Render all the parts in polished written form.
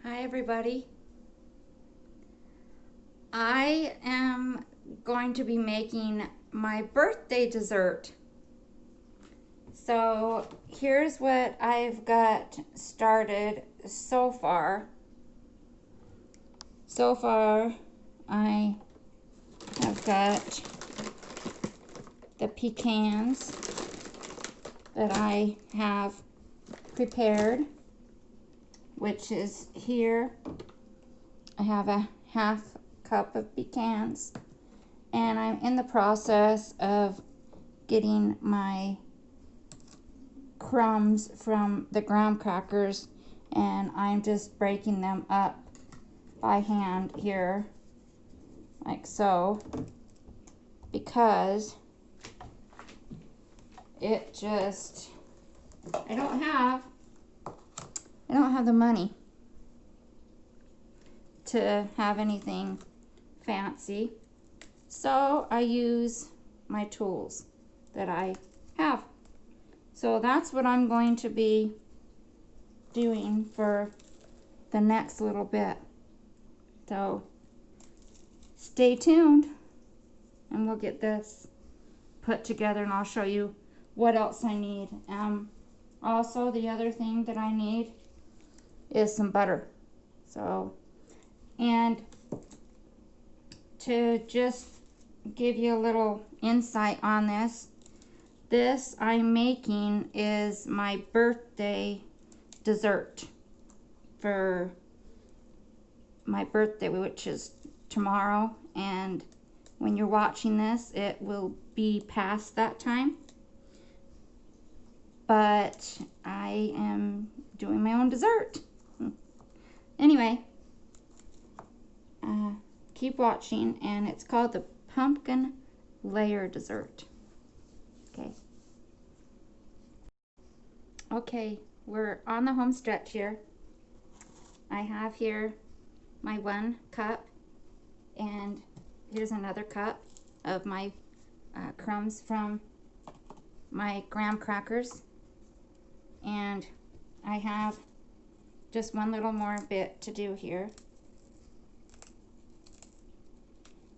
Hi everybody. I am going to be making my birthday dessert. So here's what I've got started so far. I have got the pecans that I have prepared, which is here. I have a half cup of pecans, and I'm in the process of getting my crumbs from the graham crackers, and I'm just breaking them up by hand here like so, because it just I don't have the money to have anything fancy, so I use my tools that I have. So that's what I'm going to be doing for the next little bit. So stay tuned and we'll get this put together, and I'll show you what else I need. Also, the other thing that I need is some butter. So, and to just give you a little insight on this I'm making is my birthday dessert for my birthday, which is tomorrow, and when you're watching this it will be past that time, but I am doing my own dessert. Anyway, keep watching, and it's called the pumpkin layer dessert. Okay, we're on the home stretch here. I have here my 1 cup, and here's another cup of my crumbs from my graham crackers, and I have just one little more bit to do here.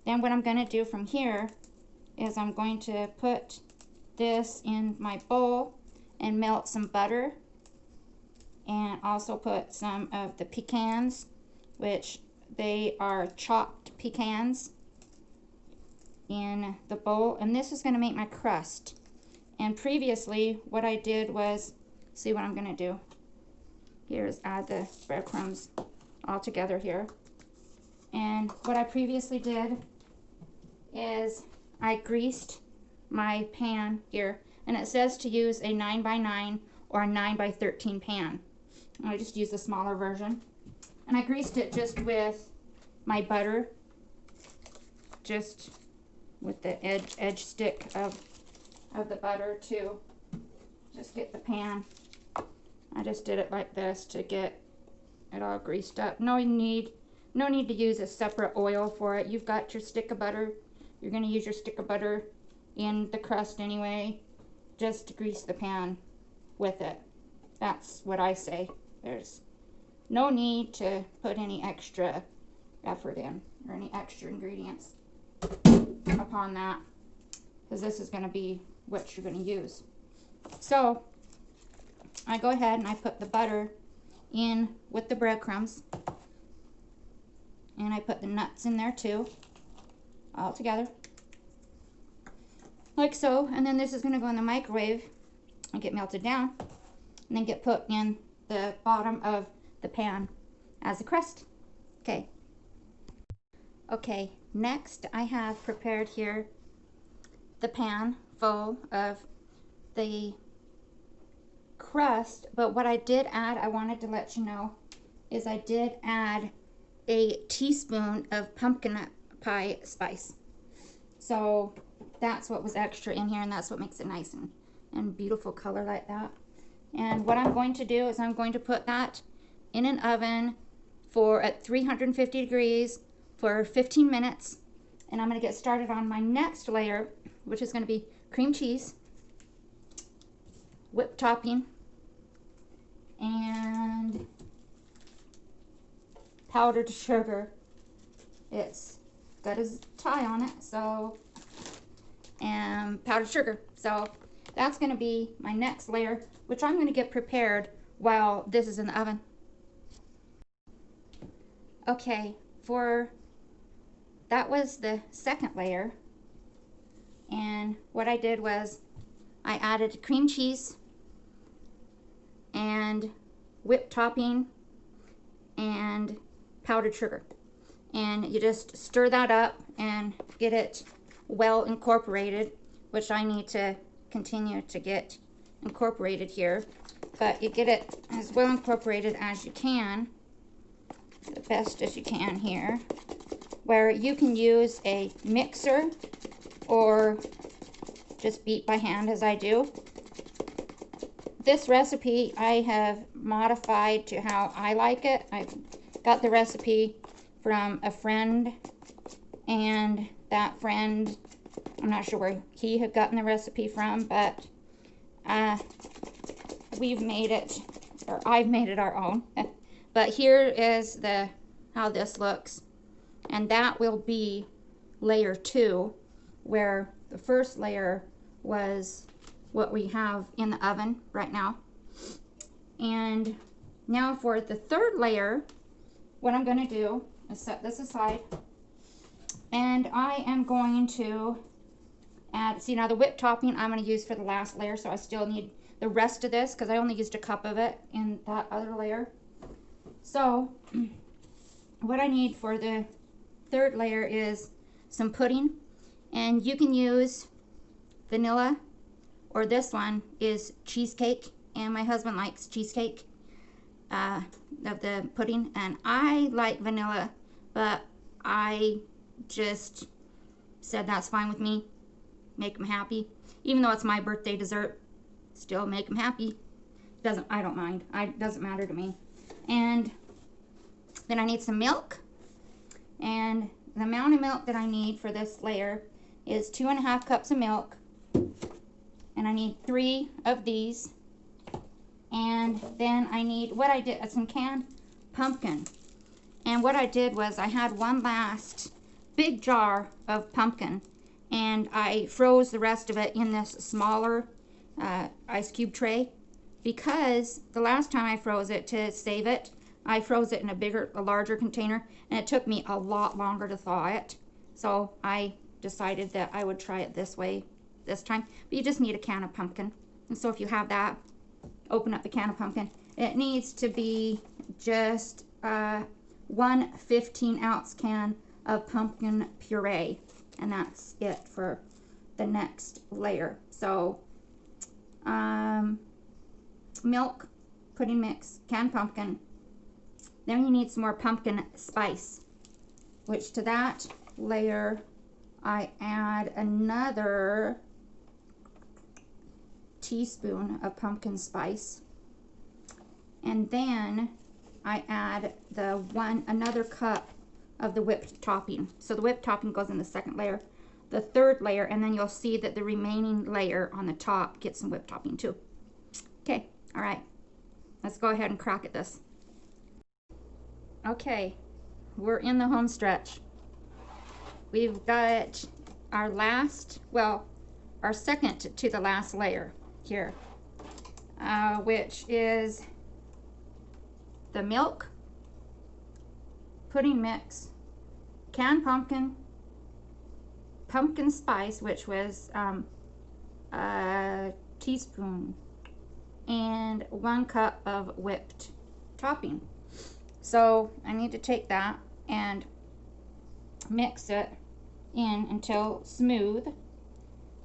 Then what I'm going to do from here is I'm going to put this in my bowl and melt some butter, and also put some of the pecans, which they are chopped pecans, in the bowl, and this is going to make my crust. And previously what I did was, see what I'm going to do here is add the breadcrumbs all together here. And what I previously did is I greased my pan here, and it says to use a 9x9 or a 9x13 pan. I just used a smaller version, and I greased it just with my butter, just with the edge stick of the butter to just get the pan. I just did it like this to get it all greased up. No need to use a separate oil for it. You've got your stick of butter. You're going to use your stick of butter in the crust anyway. Just grease the pan with it. That's what I say. There's no need to put any extra effort in or any extra ingredients upon that, because this is going to be what you're going to use. So I go ahead and I put the butter in with the breadcrumbs, and I put the nuts in there too, all together like so, and then this is going to go in the microwave and get melted down, and then get put in the bottom of the pan as a crust. Okay, next I have prepared here the pan full of the crust, but what I did add, I wanted to let you know, is I did add a teaspoon of pumpkin pie spice. So that's what was extra in here, and that's what makes it nice and beautiful color like that. And what I'm going to do is I'm going to put that in an oven at 350 degrees for 15 minutes, and I'm going to get started on my next layer, which is going to be cream cheese, whipped topping, and powdered sugar. It's got a tie on it, so, and powdered sugar. So that's going to be my next layer, which I'm going to get prepared while this is in the oven. Okay, that was the second layer. And what I did was I added cream cheese and whipped topping and powdered sugar. And you just stir that up and get it well incorporated, which I need to continue to get incorporated here. But you get it as well incorporated as you can, the best as you can here, where you can use a mixer or just beat by hand as I do. This recipe I have modified to how I like it. I got the recipe from a friend, and that friend, I'm not sure where he had gotten the recipe from, but we've made it, or I've made it our own. But here is how this looks, and that will be layer 2, where the first layer was what we have in the oven right now. And now for the third layer, what I'm going to do is set this aside, and I am going to add, see, now the whipped topping I'm going to use for the last layer, so I still need the rest of this because I only used a cup of it in that other layer. So what I need for the third layer is some pudding, and you can use vanilla, or this one is cheesecake, and my husband likes cheesecake of the pudding, and I like vanilla, but I just said that's fine with me. Make them happy, even though it's my birthday dessert. Still make them happy. I don't mind. It doesn't matter to me. And then I need some milk, and the amount of milk that I need for this layer is 2.5 cups of milk, and I need 3 of these. And then I need, what I did, some canned pumpkin. And what I did was I had one last big jar of pumpkin, and I froze the rest of it in this smaller ice cube tray, because the last time I froze it to save it, I froze it in a larger container, and it took me a lot longer to thaw it. So I decided that I would try it this way this time. But you just need a can of pumpkin. And so if you have that, open up the can of pumpkin. It needs to be just 1 15-ounce can of pumpkin puree, and that's it for the next layer. So milk, pudding mix, canned pumpkin. Then you need some more pumpkin spice, which to that layer I add another teaspoon of pumpkin spice, and then I add another cup of the whipped topping. So the whipped topping goes in the second layer, the third layer, and then you'll see that the remaining layer on the top gets some whipped topping too. Okay, all right, let's go ahead and crack at this. Okay, we're in the home stretch. We've got our second to the last layer here, which is the milk, pudding mix, canned pumpkin, pumpkin spice, which was a teaspoon, and 1 cup of whipped topping. So I need to take that and mix it in until smooth.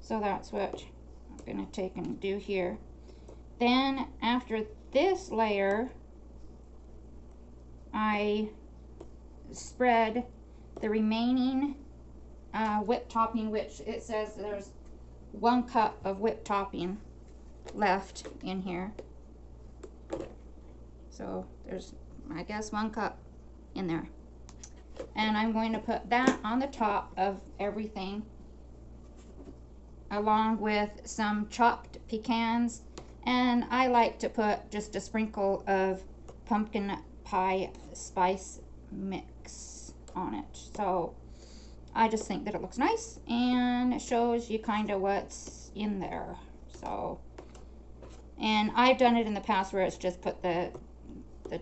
So that's what I'm going to take and do here. Then after this layer, I spread the remaining whipped topping, which it says there's 1 cup of whipped topping left in here. So there's, I guess, 1 cup in there. And I'm going to put that on the top of everything, along with some chopped pecans, and I like to put just a sprinkle of pumpkin pie spice mix on it. So I just think that it looks nice and it shows you kind of what's in there. So, and I've done it in the past where it's just put the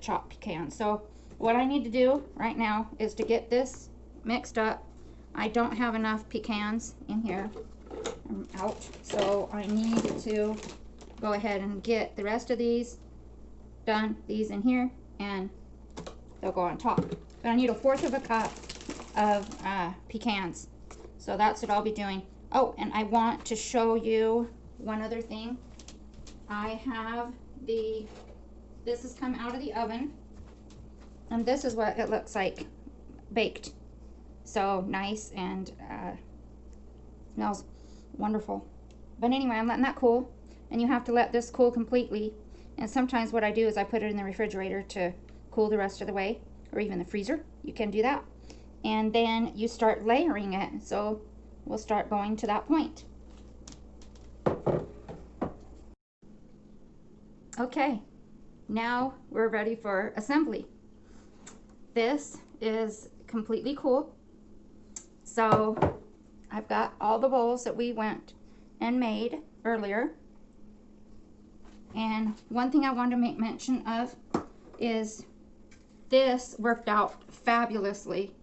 chopped pecan. So what I need to do right now is to get this mixed up. I don't have enough pecans in here. I'm out. So I need to go ahead and get the rest of these done, these in here, and they'll go on top. But I need 1/4 of a cup of pecans. So that's what I'll be doing. Oh, and I want to show you one other thing. I have this has come out of the oven, and this is what it looks like baked. So nice, and smells wonderful. But anyway, I'm letting that cool, and you have to let this cool completely. And sometimes what I do is I put it in the refrigerator to cool the rest of the way, or even the freezer. You can do that. And then you start layering it. So we'll start going to that point. Okay, now we're ready for assembly. This is completely cool. So I've got all the bowls that we went and made earlier. And one thing I wanted to make mention of is this worked out fabulously.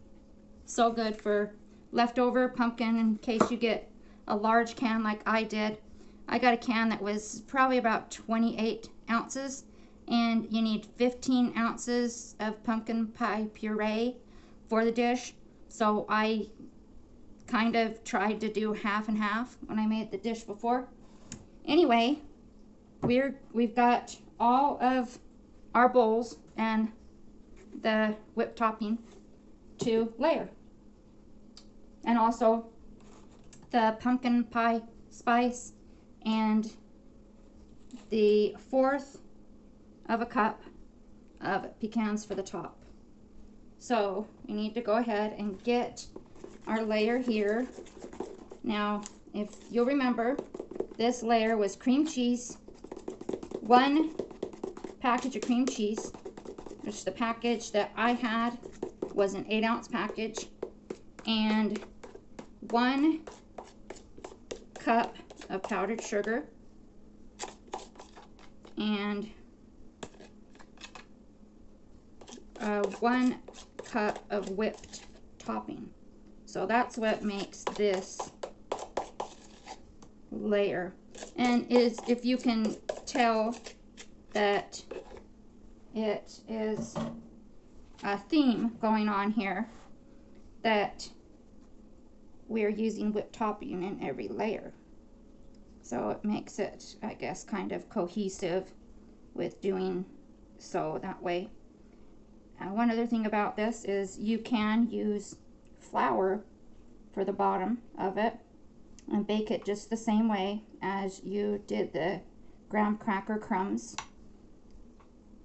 So good for leftover pumpkin in case you get a large can like I did. I got a can that was probably about 28 ounces, and you need 15 ounces of pumpkin pie puree for the dish. So I kind of tried to do half and half when I made the dish before. Anyway, we've got all of our bowls and the whipped topping to layer, and also the pumpkin pie spice and the 1/4 of a cup of pecans for the top. So we need to go ahead and get our layer here. Now, if you'll remember, this layer was cream cheese, 1 package of cream cheese, which the package that I had was an 8-ounce package, and 1 cup of powdered sugar, and 1 cup of whipped topping. So that's what makes this layer. And if you can tell that it is a theme going on here, that we're using whipped topping in every layer. So it makes it, I guess, kind of cohesive with doing so that way. One other thing about this is you can use flour for the bottom of it and bake it just the same way as you did the graham cracker crumbs.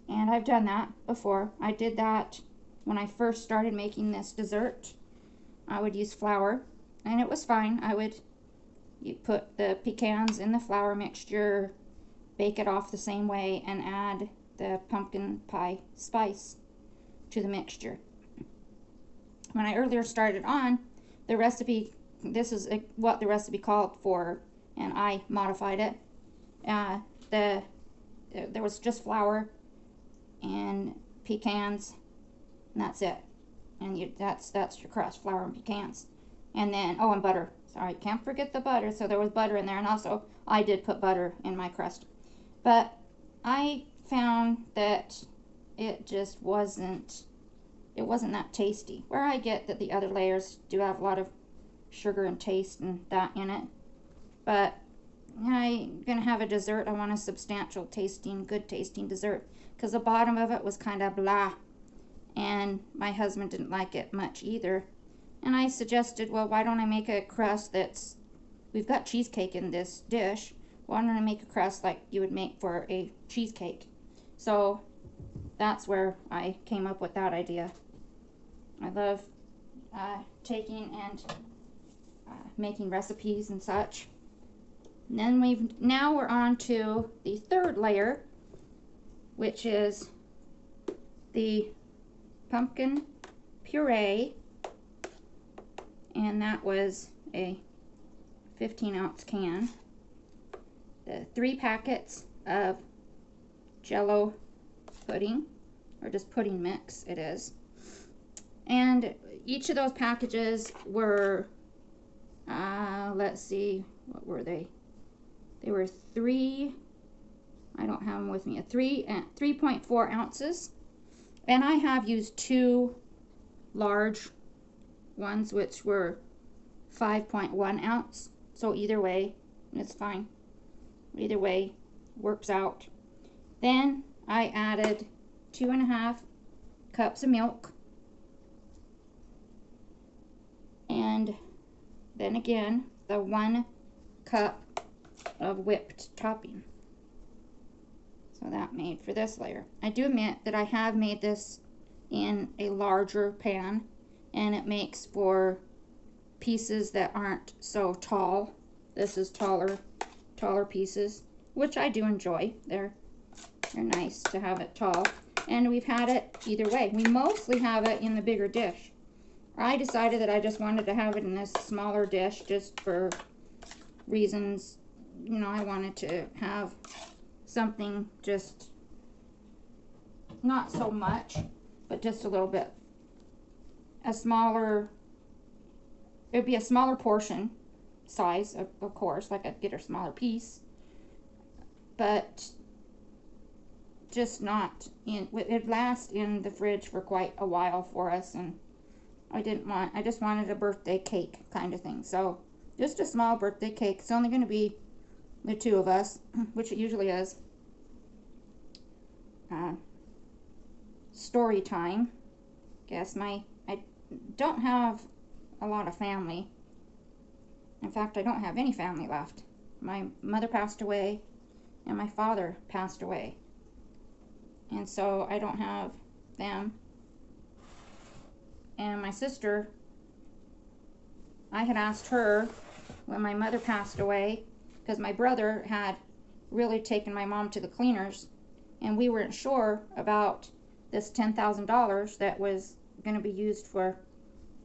And I've done that before. I did that when I first started making this dessert. I would use flour, and it was fine. You put the pecans in the flour mixture, bake it off the same way, and add the pumpkin pie spice to the mixture. When I earlier started on the recipe, this is what the recipe called for, and I modified it. There was just flour and pecans, and that's it. And that's your crust, flour and pecans. And then, oh, and butter. Sorry, can't forget the butter. So there was butter in there, and also I did put butter in my crust. But I found that it just wasn't that tasty. Where I get that the other layers do have a lot of sugar and taste and that in it. But I'm gonna have a dessert. I want a substantial tasting, good tasting dessert, because the bottom of it was kind of blah, and my husband didn't like it much either. And I suggested, well, why don't I make a crust we've got cheesecake in this dish, why don't I make a crust like you would make for a cheesecake? So that's where I came up with that idea. I love taking and making recipes and such. And then now we're on to the 3rd layer, which is the pumpkin Puree, and that was a 15-ounce can. The 3 packets of Jello pudding, or just pudding mix it is. And each of those packages were, let's see, what were they? They were 3, I don't have them with me, 3.4 ounces. And I have used 2 large ones, which were 5.1 ounce. So either way, it's fine. Either way works out. Then I added 2.5 cups of milk. And then again, the 1 cup of whipped topping. So that made for this layer. I do admit that I have made this in a larger pan, and it makes for pieces that aren't so tall. This is taller pieces, which I do enjoy. They're nice to have it tall. And we've had it either way. We mostly have it in the bigger dish. I decided that I just wanted to have it in this smaller dish just for reasons, you know, I wanted to have something just not so much, but just a little bit. A smaller, it would be a smaller portion size, of course, like I'd get a smaller piece, but just not in, it lasts in the fridge for quite a while for us, and I just wanted a birthday cake kind of thing. So just a small birthday cake. It's only going to be the 2 of us, which it usually is. Story time. Guess I don't have a lot of family. In fact, I don't have any family left. My mother passed away and my father passed away. And so I don't have them. And my sister, I had asked her when my mother passed away, because my brother had really taken my mom to the cleaners, and we weren't sure about this $10,000 that was going to be used for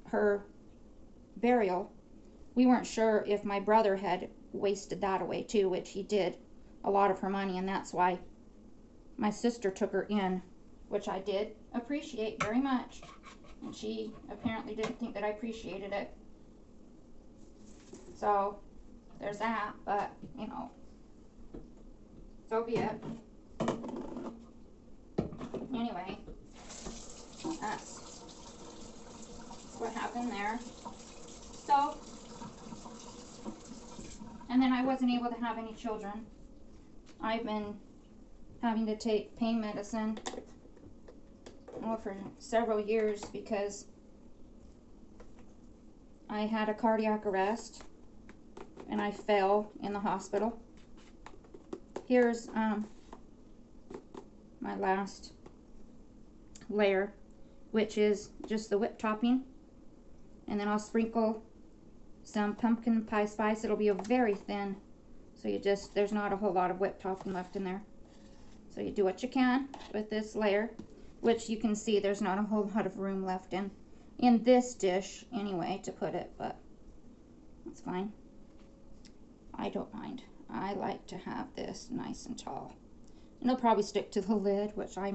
her burial. We weren't sure if my brother had wasted that away too, which he did, a lot of her money, and that's why my sister took her in, which I did appreciate very much. And she apparently didn't think that I appreciated it. So there's that, but you know, so be it. Anyway, that's what happened there. So, and then I wasn't able to have any children. I've been having to take pain medicine for several years because I had a cardiac arrest and I fell in the hospital. Here's my last layer, which is just the whipped topping, and then I'll sprinkle some pumpkin pie spice. It'll be a very thin, so there's not a whole lot of whipped topping left in there. So you do what you can with this layer, which you can see there's not a whole lot of room left in this dish anyway to put it, but that's fine. I don't mind. I like to have this nice and tall. And it'll probably stick to the lid, which I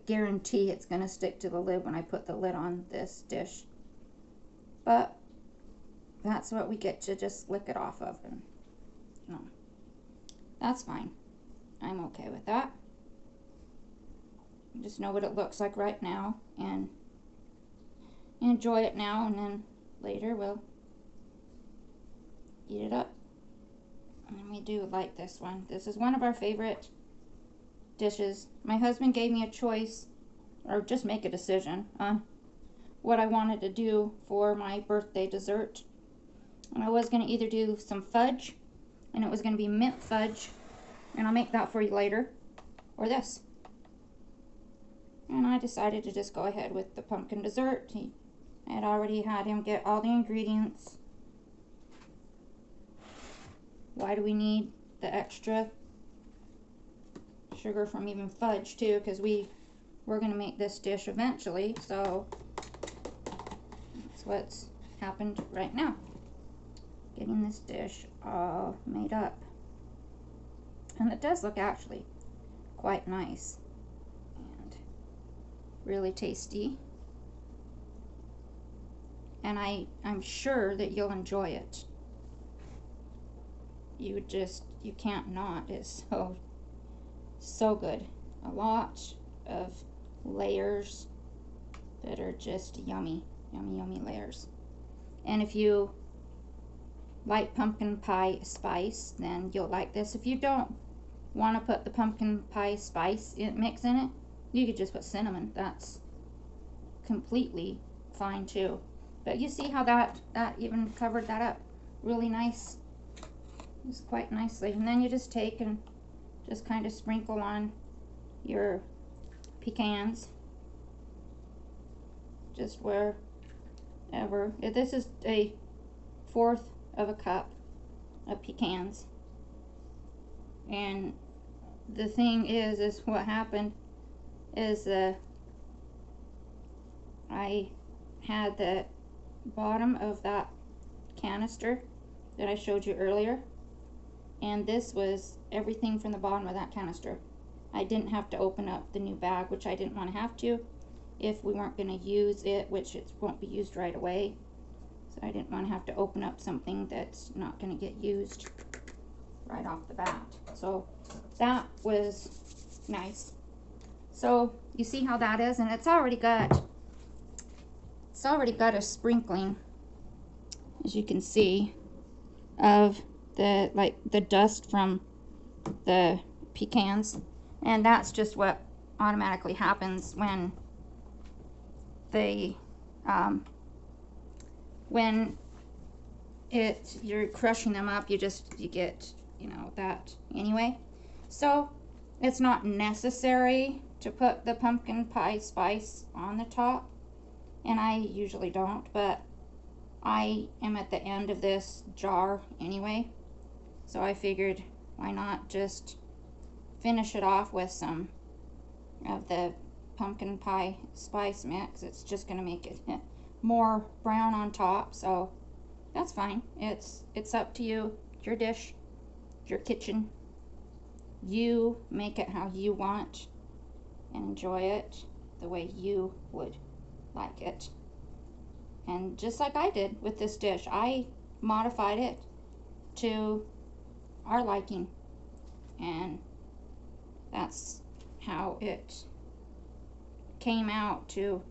guarantee it's going to stick to the lid when I put the lid on this dish. But that's what we get to just lick it off of, and you know, that's fine. I'm okay with that. Just know what it looks like right now and enjoy it now, and then later we'll eat it up. And we do like this one. This is one of our favorite dishes. My husband gave me a choice, or just make a decision on what I wanted to do for my birthday dessert. And I was going to either do some fudge, and it was going to be mint fudge, and I'll make that for you later, or this. And I decided to just go ahead with the pumpkin dessert. I had already had him get all the ingredients. Why do we need the extra sugar from even fudge too? Because we're going to make this dish eventually, so That's what's happened right now. Getting this dish all made up. And it does look actually quite nice and really tasty. And I'm sure that you'll enjoy it. You can't not. It's so good. A lot of layers that are just yummy, yummy, yummy layers. And if you like pumpkin pie spice, then you'll like this. If you don't want to put the pumpkin pie spice mix in it, you could just put cinnamon. That's completely fine too. But you see how that even covered that up really nice, just quite nicely. And then you just take and just kind of sprinkle on your pecans, just wherever. This is a 1/4 of a cup of pecans. And the thing is what happened is I had the bottom of that canister that I showed you earlier, and this was everything from the bottom of that canister. I didn't have to open up the new bag, which I didn't want to have to if we weren't going to use it, which it won't be used right away. So I didn't want to have to open up something that's not going to get used right off the bat. So that was nice. So you see how that is, and it's already got a sprinkling, as you can see, of the dust from the pecans. And that's just what automatically happens when you're crushing them up. You get, you know, that anyway. So it's not necessary to put the pumpkin pie spice on the top, and I usually don't, but I am at the end of this jar anyway, so I figured why not just finish it off with some of the pumpkin pie spice mix. It's just going to make it more brown on top, so that's fine. It's up to you. It's your dish, it's your kitchen. You make it how you want and enjoy it the way you would like it. And just like I did with this dish, I modified it to our liking, and that's how it came out to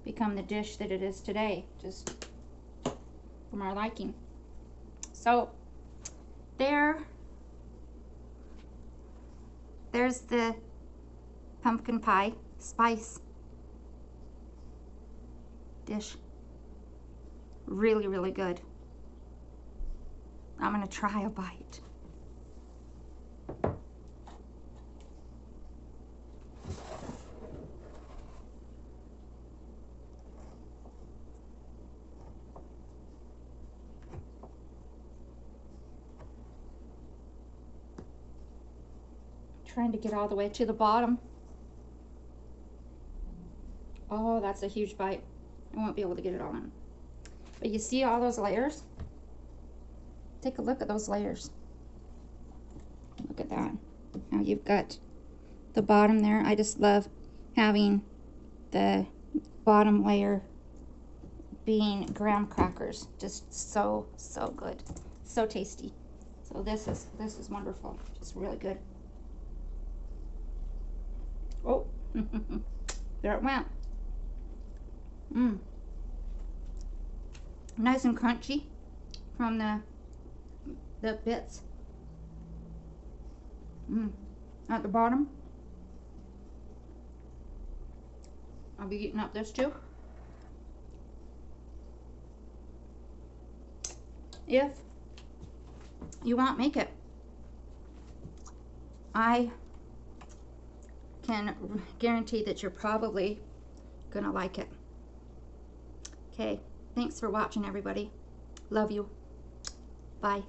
become the dish that it is today, just from our liking. So there's the pumpkin pie spice dish. Really, really good. I'm gonna try a bite. Trying to get all the way to the bottom. Oh, that's a huge bite. I won't be able to get it all in. But you see all those layers? Take a look at those layers. Look at that. Now you've got the bottom there. I just love having the bottom layer being graham crackers. Just so good. So tasty. So this is wonderful. Just really good. Oh, there it went. Nice and crunchy from the bits. At the bottom. I'll be eating up this too. If you want, make it. I can guarantee that you're probably gonna like it. Okay, thanks for watching, everybody. Love you. Bye.